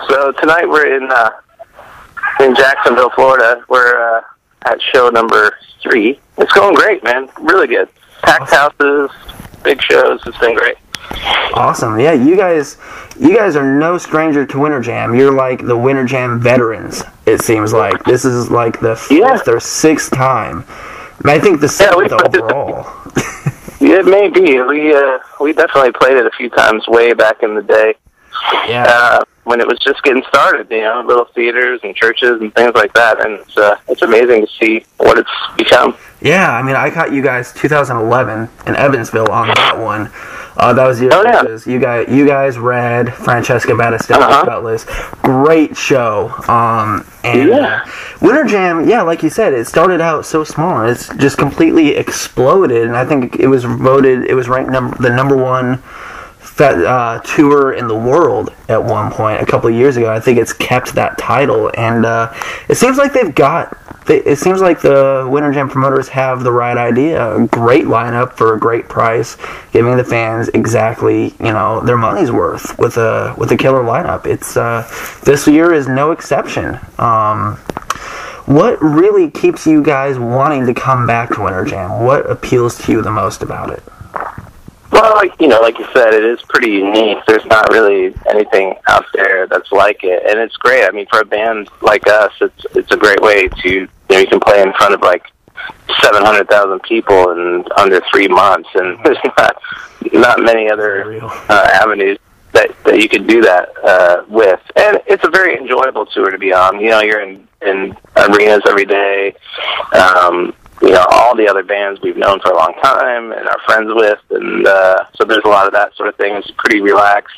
So tonight we're in Jacksonville, Florida. We're at show number 3. It's going great, man. Really good. Packed houses, big shows. It's been great. Awesome. Yeah, you guys are no stranger to Winter Jam. You're like the Winter Jam veterans, it seems like. This is like the 5th or 6th time. I think the 7th overall. It may be. We definitely played it a few times way back in the day. Yeah. When it was just getting started, little theaters and churches and things like that, and it's amazing to see what it's become. Yeah, I mean, I caught you guys 2011 in Evansville on that one. That was you guys, Red, Francesca Battistelli, Cutlass. Great show. Winter Jam, like you said, it started out so small, and it's just completely exploded, and I think it was ranked the number 1 tour in the world at one point a couple of years ago. I think it's kept that title, and it seems like it seems like the Winter Jam promoters have the right idea. A great lineup for a great price, giving the fans exactly their money's worth with a killer lineup. It's this year is no exception. What really keeps you guys wanting to come back to Winter Jam? What appeals to you the most about it? Well, like you said, it is pretty unique. There's not really anything out there that's like it, and it's great. I mean, for a band like us, it's a great way to you can play in front of like 700,000 people in under 3 months, and there's not many other avenues that you could do that with. And it's a very enjoyable tour to be on. You're in arenas every day. All the other bands we've known for a long time and are friends with, and so there's a lot of that sort of thing. It's a pretty relaxed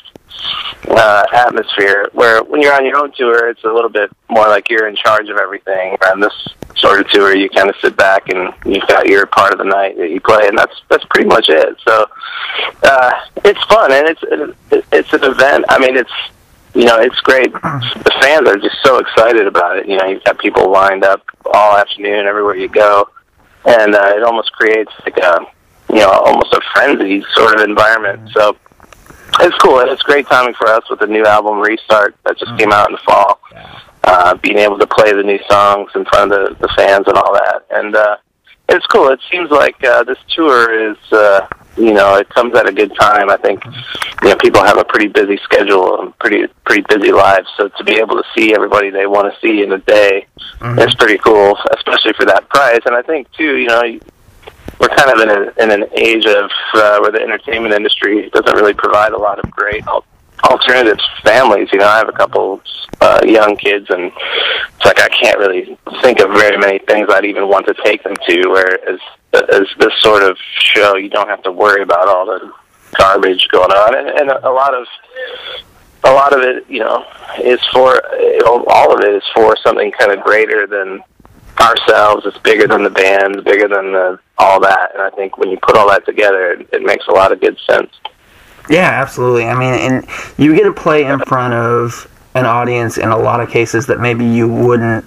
atmosphere, where when you're on your own tour, it's a little bit more like you're in charge of everything. On this sort of tour, you kind of sit back and you've got your part of the night that you play, and that's pretty much it. So it's fun, and it's an event. I mean, it's great. The fans are just so excited about it. You've got people lined up all afternoon everywhere you go. And it almost creates like almost a frenzy sort of environment. So it's cool, and it's great timing for us with the new album Restart that just came out in the fall. Being able to play the new songs in front of the fans and all that, and it's cool. It seems like this tour is it comes at a good time. I think people have a pretty busy schedule and pretty busy lives, so to be able to see everybody they want to see in a day is pretty cool, especially for that price. And I think too, we're kind of in an age of where the entertainment industry doesn't really provide a lot of great alternatives for families. I have a couple young kids, and it's like I can't really think of very many things I'd even want to take them to, whereas as this sort of show, you don't have to worry about all the garbage going on, and a lot of it, is for all of it is for something kind of greater than ourselves. It's bigger than the band, bigger than all that, and I think when you put all that together, it makes a lot of good sense. Yeah, absolutely. I mean, and you get to play in front of an audience in a lot of cases that maybe you wouldn't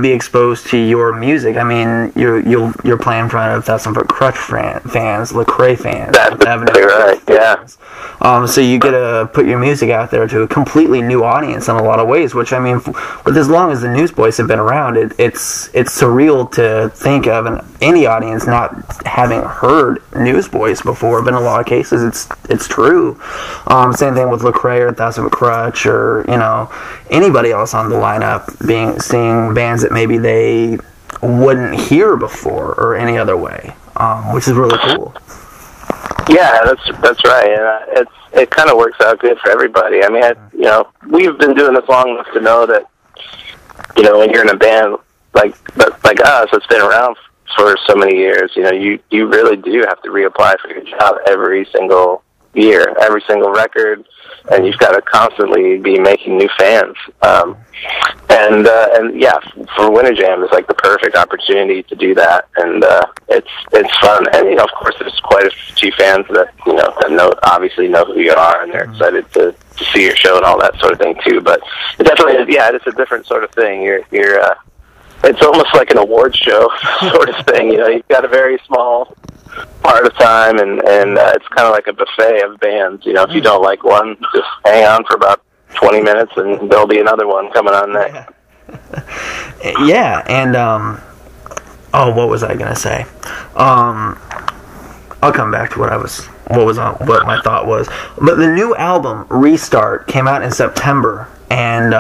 be exposed to your music. I mean, you're playing in front of 1,000 Foot Crutch fans, Lecrae fans. That's right. Yeah. So you get to put your music out there to a completely new audience in a lot of ways. Which, I mean, with as long as the Newsboys have been around, it's surreal to think of any audience not having heard Newsboys before. But in a lot of cases, it's true. Same thing with Lecrae or 1,000 Foot Crutch, or anybody else on the lineup seeing bands that maybe they wouldn't hear before or any other way, which is really cool. Yeah, that's right, and it kind of works out good for everybody. I mean, we've been doing this long enough to know that when you're in a band like us that's been around for so many years, you really do have to reapply for your job every single year, every single record, and you've got to constantly be making new fans. And yeah, for Winter Jam is like the perfect opportunity to do that, and it's fun. And of course, there's quite a few fans that obviously know who you are, and they're excited to see your show and all that sort of thing too. But it definitely is, it's a different sort of thing. It's almost like an award show sort of thing. You've got a very small part of time, and it's kind of like a buffet of bands. If you don't like one, just hang on for about 20 minutes, and there'll be another one coming on next. Yeah, and what was I gonna say? I'll come back to what my thought was. But the new album Restart came out in September, and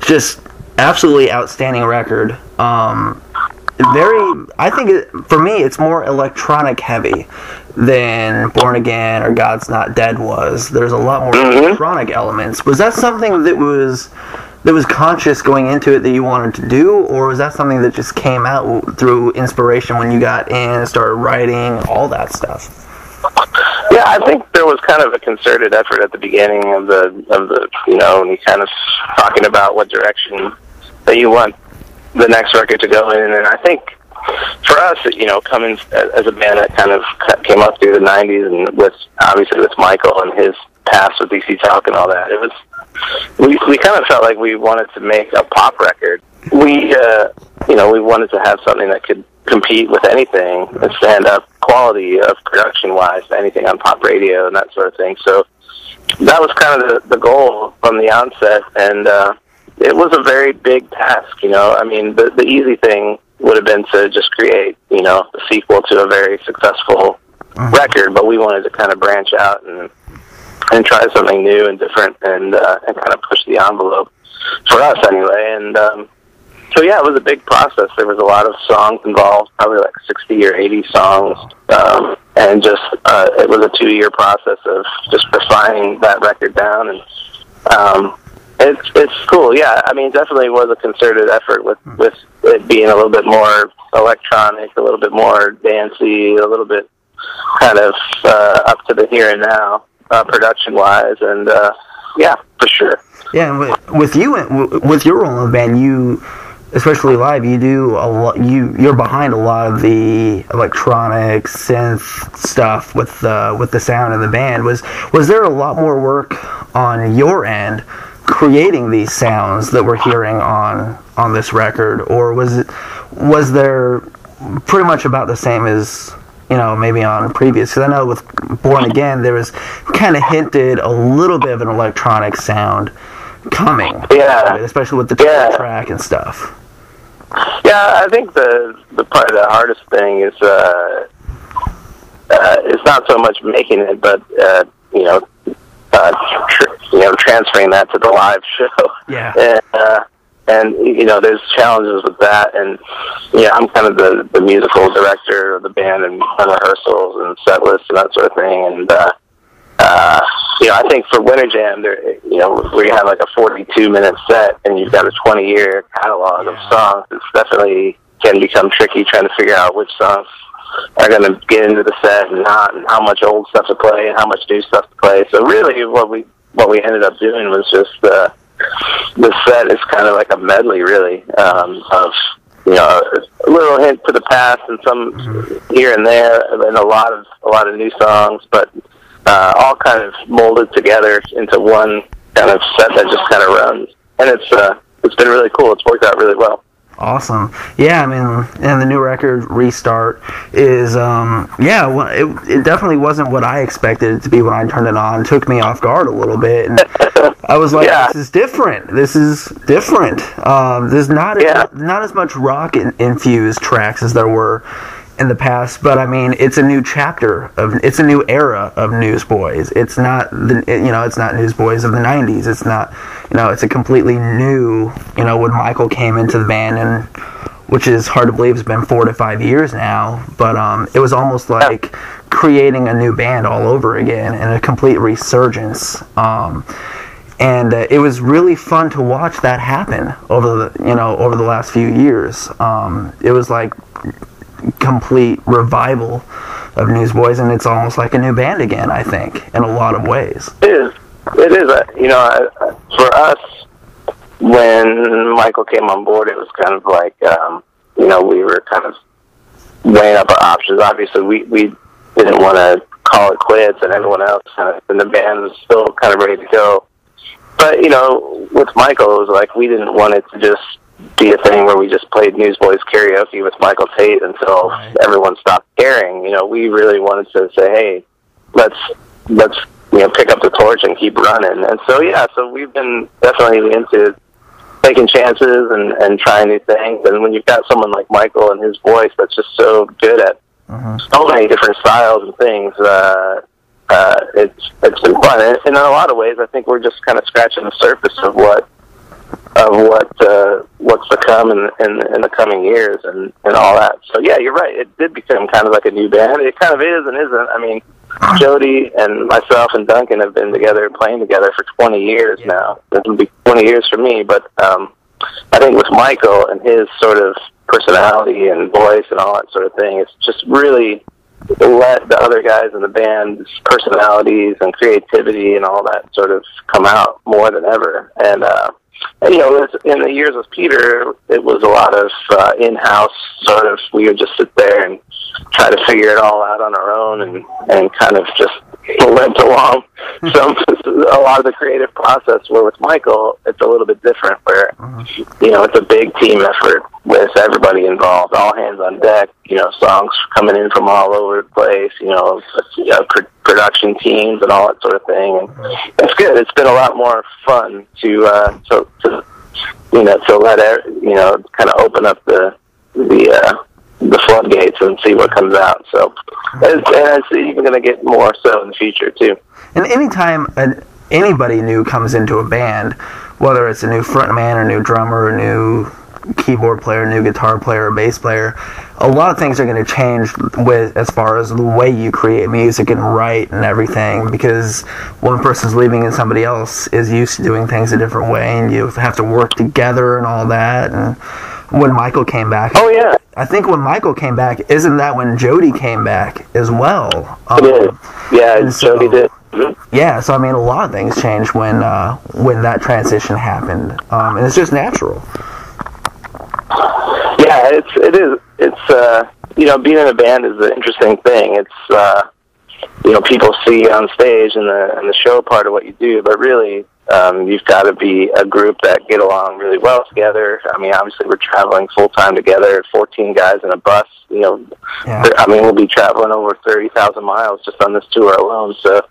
just absolutely outstanding record. I think for me it's more electronic heavy than Born Again or God's Not Dead was. There's a lot more electronic elements. Was that something that was conscious going into it that you wanted to do, or was that something that just came out through inspiration when you got in and started writing, all that stuff? Yeah, I think there was kind of a concerted effort at the beginning of the when you kind of talking about what direction that you want the next record to go in, and I think for us, coming as a band that kind of came up through the 90s, and obviously with Michael and his past with DC Talk and all that, we kind of felt like we wanted to make a pop record. We wanted to have something that could compete with anything and stand up quality of production-wise to anything on pop radio and that sort of thing. So that was kind of the goal from the onset, and it was a very big task, I mean, the easy thing would have been to just create, a sequel to a very successful record, but we wanted to kind of branch out and try something new and different, and kind of push the envelope for us anyway. And so yeah, it was a big process. There was a lot of songs involved, probably like 60 or 80 songs, and just it was a 2-year process of just refining that record down. And it's cool. Yeah, I mean, definitely was a concerted effort with it being a little bit more electronic, a little bit more dancey, a little bit kind of up to the here and now production-wise, and yeah, for sure. Yeah, and with your role in the band, you, especially live, you do a lot. You're behind a lot of the electronic synth stuff with the sound of the band. Was there a lot more work on your end creating these sounds that we're hearing on this record, or was there pretty much about the same as maybe on previous? Because I know with Born Again there was kind of hinted a little bit of an electronic sound coming, especially with the title track and stuff. Yeah, I think the part of the hardest thing is it's not so much making it, but transferring that to the live show. Yeah. And there's challenges with that, and I'm kind of the musical director of the band and rehearsals and set lists and that sort of thing. And I think for Winter Jam, where you have like a 42-minute set and you've got a 20-year catalog of songs, it's definitely can become tricky trying to figure out which songs are going to get into the set and not, and how much old stuff to play and how much new stuff to play. So really, what we ended up doing was just the set is kind of like a medley, really, of a little hint to the past and some here and there, and a lot of new songs, but all kind of molded together into one kind of set that just kind of runs. And it's been really cool. It's worked out really well. Awesome. Yeah, I mean, and the new record, Restart, is, it definitely wasn't what I expected it to be when I turned it on. It took me off guard a little bit, and I was like, This is different. There's not as much rock-infused tracks as there were in the past, but I mean, it's a new chapter it's a new era of Newsboys. It's not it's not Newsboys of the 90s. It's not, it's a completely new, when Michael came into the band, and which is hard to believe, it's been 4 to 5 years now, but it was almost like creating a new band all over again and a complete resurgence. And it was really fun to watch that happen over the last few years. It was like complete revival of Newsboys, and it's almost like a new band again, I think, in a lot of ways. It is. For us, when Michael came on board, it was kind of like, we were kind of weighing up our options. Obviously, we didn't want to call it quits, and everyone else in the band was still kind of ready to go. But, with Michael, it was like we didn't want it to just be a thing where we just played Newsboys karaoke with Michael Tait until everyone stopped caring. We really wanted to say, hey, let's pick up the torch and keep running. And so, so we've been definitely into taking chances and trying new things. And when you've got someone like Michael and his voice that's just so good at so many different styles and things, it's been fun. And in a lot of ways, I think we're just kind of scratching the surface of what's to come in the coming years and all that. So yeah, you're right. It did become kind of like a new band. It kind of is and isn't. I mean, Jody and myself and Duncan have been together, playing together for 20 years now. This will be 20 years for me, but I think with Michael and his sort of personality and voice and all that sort of thing, it's just really let the other guys in the band's personalities and creativity and all that sort of come out more than ever. And in the years with Peter, it was a lot of in-house sort of, we would just sit there and try to figure it all out on our own and kind of just went along. So a lot of the creative process, where with Michael, it's a little bit different, where, it's a big team effort with everybody involved, all hands on deck, songs coming in from all over the place, production teams and all that sort of thing. And it's good. It's been a lot more fun to let kind of open up the floodgates and see what comes out. So, and it's even going to get more so in the future too. And anytime anybody new comes into a band, whether it's a new frontman, a new drummer, a new keyboard player, a new guitar player, a bass player, a lot of things are going to change with as far as the way you create music and write and everything, because one person's leaving and somebody else is used to doing things a different way, and you have to work together and all that. And when Michael came back, I think when Michael came back, isn't that when Jody came back as well? It is. Yeah, Jody did. Yeah, so I mean, a lot of things changed when that transition happened, and it's just natural. Yeah, it is. It's being in a band is an interesting thing. It's people see on stage and the show part of what you do, but really you've got to be a group that get along really well together. I mean, obviously we're traveling full time together, 14 guys in a bus. I mean, we'll be traveling over 30,000 miles just on this tour alone. So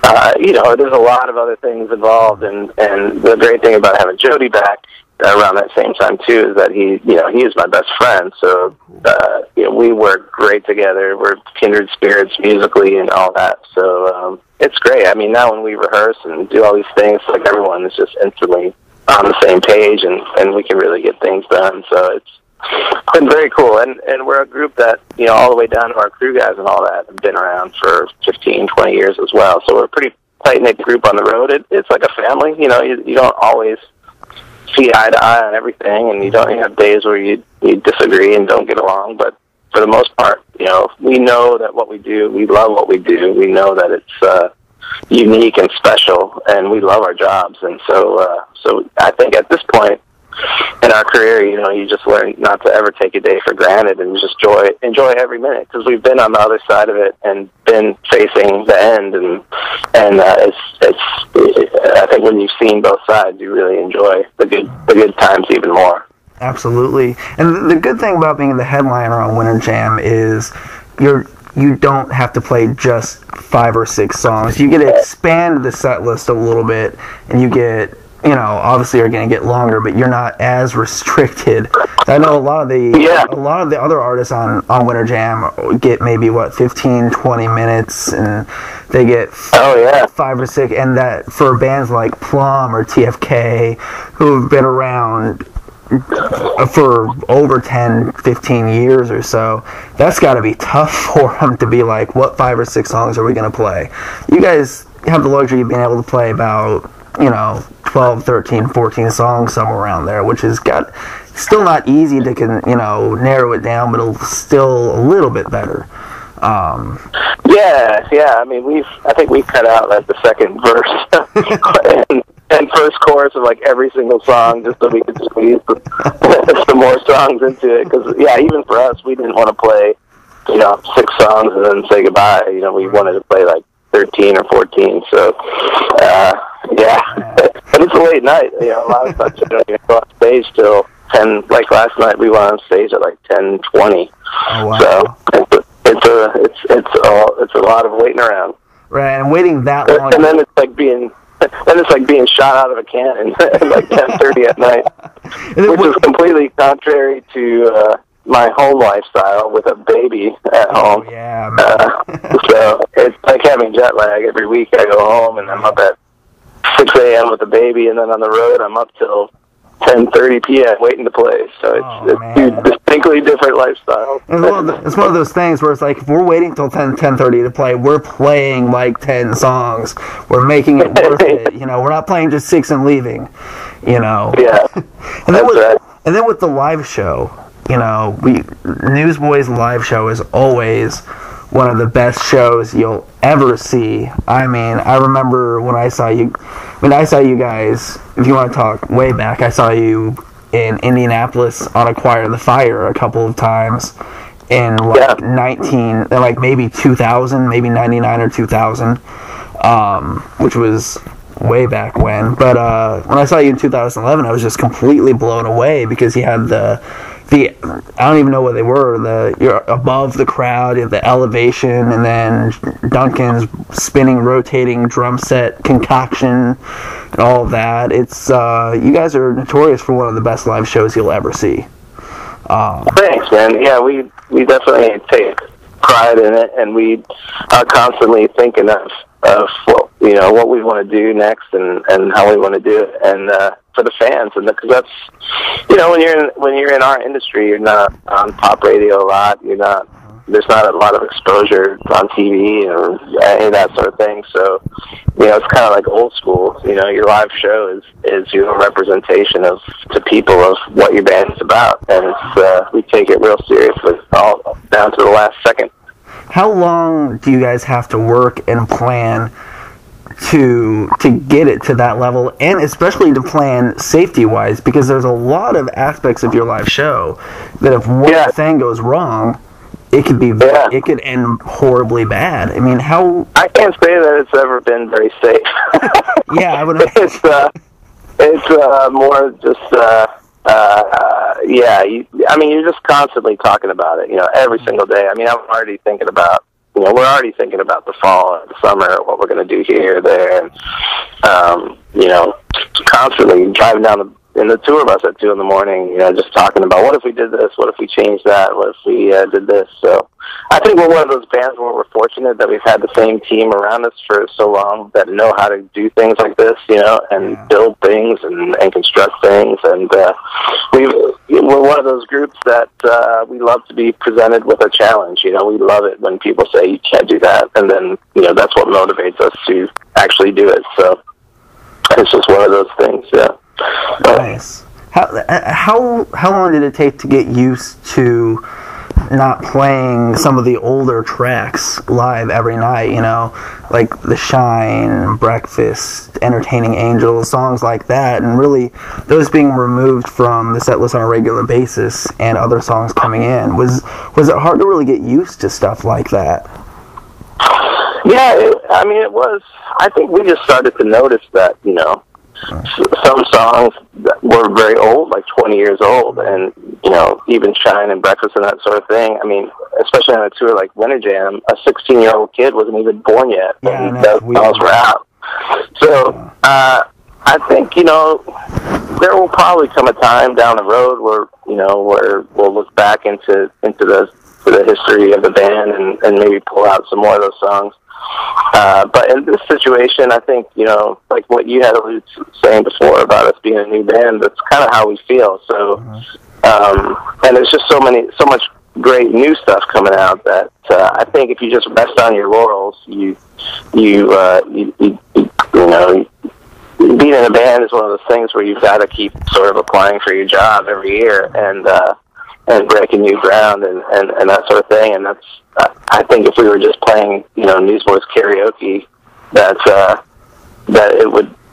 there's a lot of other things involved, and the great thing about having Jody back around that same time too is that he is my best friend. So we work great together. We're kindred spirits musically and all that. So it's great. I mean, now when we rehearse and do all these things, like, everyone is just instantly on the same page, and we can really get things done. So it's been very cool. And we're a group that, all the way down to our crew guys and all that have been around for 15, 20 years as well. So we're a pretty tight-knit group on the road. It's like a family. You don't always see eye to eye on everything, and you have days where you disagree and don't get along, but for the most part, we know that what we do, we love what we do. We know that it's unique and special, and we love our jobs. And so I think at this point in our career, you just learn not to ever take a day for granted, and just enjoy every minute, because we've been on the other side of it and been facing the end, and I think when you've seen both sides, you really enjoy the good times even more. Absolutely. And the good thing about being the headliner on Winter Jam is you don't have to play just 5 or 6 songs. You get to expand the set list a little bit, and you get, obviously you're going to get longer, but you're not as restricted. I know a lot of the other artists on Winter Jam get maybe 15, 20 minutes, and they get 5 or 6, and that for bands like Plum or TFK, who've been around for over 10, 15 years or so, that's got to be tough for them to be like, what 5 or 6 songs are we going to play? You guys have the luxury of being able to play about 12, 13, 14 songs, somewhere around there, which is still not easy to narrow it down, but still a little bit better. I mean, I think we've cut out like the second verse and first chorus of like every single song, just so we could squeeze some more songs into it. Because even for us, we didn't want to play 6 songs and then say goodbye. We wanted to play like 13 or 14. So but it's a late night. A lot of times you don't even go on stage till 10. Like last night, we went on stage at like 10:20. Oh, wow. So it's a lot of waiting around. Right, and waiting that long. And then it's like being shot out of a cannon at like 10:30 at night, which is completely contrary to my home lifestyle with a baby at home. Yeah, man. So it's like having jet lag. Every week I go home and I'm up at 6 a.m. with the baby, and then on the road I'm up till 10:30 p.m. waiting to play. So it's two distinctly different lifestyles. It's one of those things where it's like, if we're waiting till 10:30 to play, we're playing like 10 songs. We're making it worth it. You know, we're not playing just 6 and leaving. You know. Yeah. And then with the live show, you know, Newsboys live show is always one of the best shows you'll ever see. I mean, I remember when I saw you guys, if you want to talk way back, I saw you in Indianapolis on Acquire the Fire a couple of times in like maybe 2000, maybe 99 or 2000, which was way back when. But when I saw you in 2011, I was just completely blown away because you had the I don't even know what they were. You're above the crowd, you have the elevation, and then Duncan's spinning, rotating drum set concoction, and all of that. It's you guys are notorious for one of the best live shows you'll ever see. Thanks, man. Yeah, we definitely take pride in it, and we are constantly thinking of what we want to do next and how we want to do it, and for the fans, and because that's, you know, when you're in our industry, you're not on pop radio a lot. There's not a lot of exposure on TV or any of that sort of thing. So, you know, it's kind of like old school. You know, your live show is your representation to people of what your band is about, and we take it real seriously, all down to the last second. How long do you guys have to work and plan to get it to that level, and especially to plan safety-wise, because there's a lot of aspects of your live show that if one thing goes wrong, it could end horribly bad. I mean, I can't say that it's ever been very safe. Yeah, I would. It's more just you're just constantly talking about it, you know, every single day. I mean, we're already thinking about the fall and the summer, what we're going to do here or there, and you know, constantly driving down in the tour bus at 2 a.m, you know, just talking about what if we did this, what if we changed that, what if we did this. So I think we're one of those bands where we're fortunate that we've had the same team around us for so long that know how to do things like this, you know, and build things and construct things. And we're one of those groups that we love to be presented with a challenge. You know, we love it when people say you can't do that, and then, you know, that's what motivates us to actually do it. So it's just one of those things. Yeah. Nice. How long did it take to get used to not playing some of the older tracks live every night, you know, like The Shine, Breakfast, Entertaining Angels, songs like that, and really those being removed from the set list on a regular basis and other songs coming in? Was it hard to really get used to stuff like that? Yeah, it was. I think we just started to notice that, you know, some songs that were very old, like 20 years old, and, you know, even Shine and Breakfast and that sort of thing. I mean, especially on a tour like Winter Jam, a 16-year-old kid wasn't even born yet, and those songs were out. So, I think, you know, there will probably come a time down the road where, you know, where we'll look back into the history of the band and maybe pull out some more of those songs. But in this situation, I think, you know, like what you had alluded to saying before about us being a new band, that's kind of how we feel. So, and there's just so much great new stuff coming out that I think if you just rest on your laurels, you know, being in a band is one of those things where you've got to keep sort of applying for your job every year and breaking new ground and that sort of thing. And that's, I think if we were just playing, you know, Newsboys karaoke, that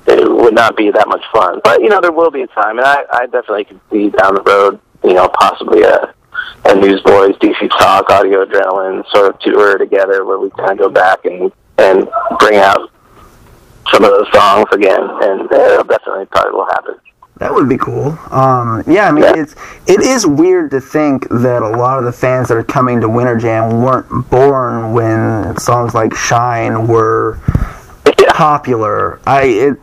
it would not be that much fun. But, you know, there will be a time, and I definitely could see down the road, you know, possibly a Newsboys, DC Talk, Audio Adrenaline sort of tour together where we kind of go back and bring out some of those songs again, and definitely probably will happen. That would be cool. Yeah, I mean, it is weird to think that a lot of the fans that are coming to Winter Jam weren't born when songs like "Shine" were popular. I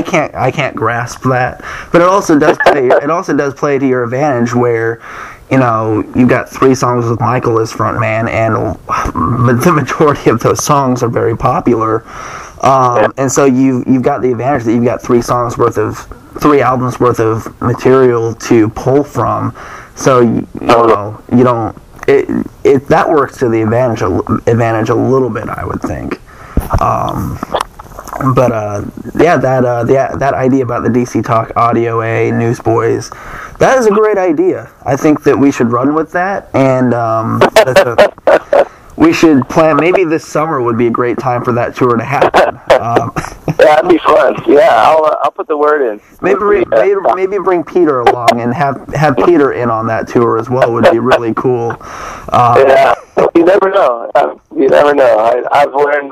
can't grasp that. But it also does play. It also does play to your advantage where, you know, you've got 3 songs with Michael as frontman, and the majority of those songs are very popular. And so you've got the advantage that you've got 3 albums worth of material to pull from. So you don't. That works to the advantage a little bit, I would think. That idea about the DC Talk Audio A Newsboys, that is a great idea. I think that we should run with that, and we should plan. Maybe this summer would be a great time for that tour to happen. That'd be fun. Yeah, I'll put the word in. Maybe bring Peter along and have Peter in on that tour as well. Would be really cool. You never know. You never know. I've learned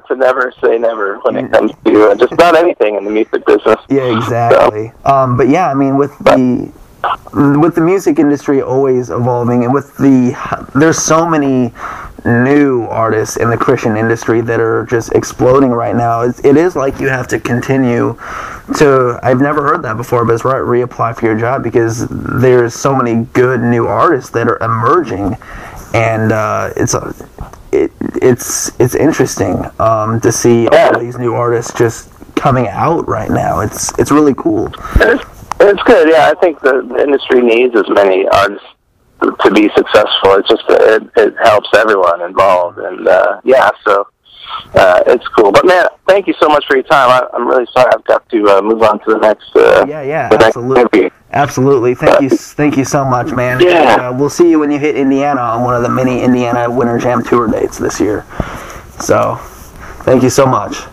to never say never when it comes to just about anything in the music business. Yeah, exactly. So. But yeah, I mean, with the music industry always evolving, and there's so many new artists in the Christian industry that are just exploding right now. It is like you have to continue to. I've never heard that before, but it's right. Reapply for your job, because there's so many good new artists that are emerging, and it's interesting to see all these new artists just coming out right now. It's really cool. It's good. Yeah, I think the industry needs as many artists to be successful. It's just it helps everyone involved, and so it's cool. But man, thank you so much for your time. I'm really sorry I've got to move on to the next. Absolutely, absolutely. Thank you so much, man. Yeah, and, we'll see you when you hit Indiana on one of the many Indiana Winter Jam tour dates this year. So, thank you so much.